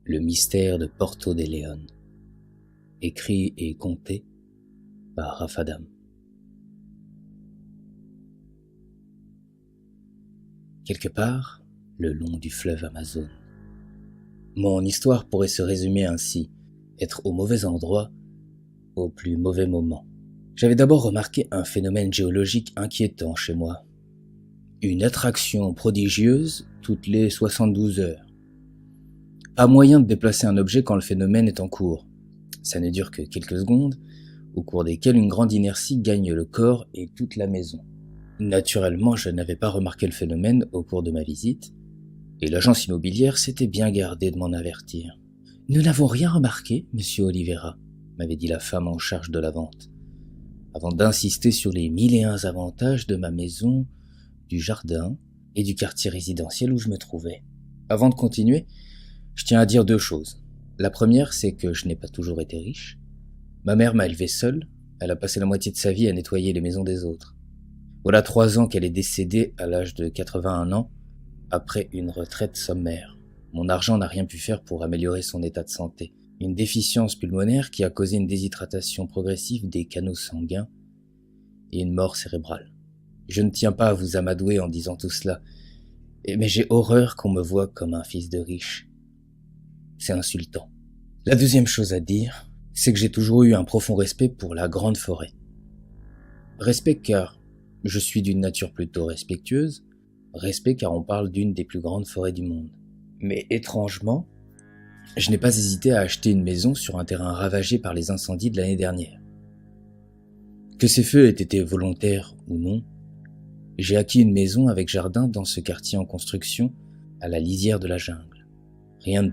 Le mystère de Porto de León. Écrit et conté par Rafadam. Quelque part, le long du fleuve Amazone. Mon histoire pourrait se résumer ainsi, être au mauvais endroit, au plus mauvais moment. J'avais d'abord remarqué un phénomène géologique inquiétant chez moi. Une attraction prodigieuse toutes les 72 heures. Pas moyen de déplacer un objet quand le phénomène est en cours. Ça ne dure que quelques secondes, au cours desquelles une grande inertie gagne le corps et toute la maison. Naturellement, je n'avais pas remarqué le phénomène au cours de ma visite, et l'agence immobilière s'était bien gardée de m'en avertir. « Nous n'avons rien remarqué, monsieur Oliveira », m'avait dit la femme en charge de la vente, avant d'insister sur les 1001 avantages de ma maison, du jardin et du quartier résidentiel où je me trouvais. Avant de continuer, je tiens à dire 2 choses. La première, c'est que je n'ai pas toujours été riche. Ma mère m'a élevé seule, elle a passé la moitié de sa vie à nettoyer les maisons des autres. Voilà 3 ans qu'elle est décédée à l'âge de 81 ans, après une retraite sommaire. Mon argent n'a rien pu faire pour améliorer son état de santé. Une déficience pulmonaire qui a causé une déshydratation progressive des canaux sanguins et une mort cérébrale. Je ne tiens pas à vous amadouer en disant tout cela, mais j'ai horreur qu'on me voie comme un fils de riche. C'est insultant. La deuxième chose à dire, c'est que j'ai toujours eu un profond respect pour la grande forêt. Respect car je suis d'une nature plutôt respectueuse, respect car on parle d'une des plus grandes forêts du monde. Mais étrangement, je n'ai pas hésité à acheter une maison sur un terrain ravagé par les incendies de l'année dernière. Que ces feux aient été volontaires ou non, j'ai acquis une maison avec jardin dans ce quartier en construction, à la lisière de la jungle. Rien ne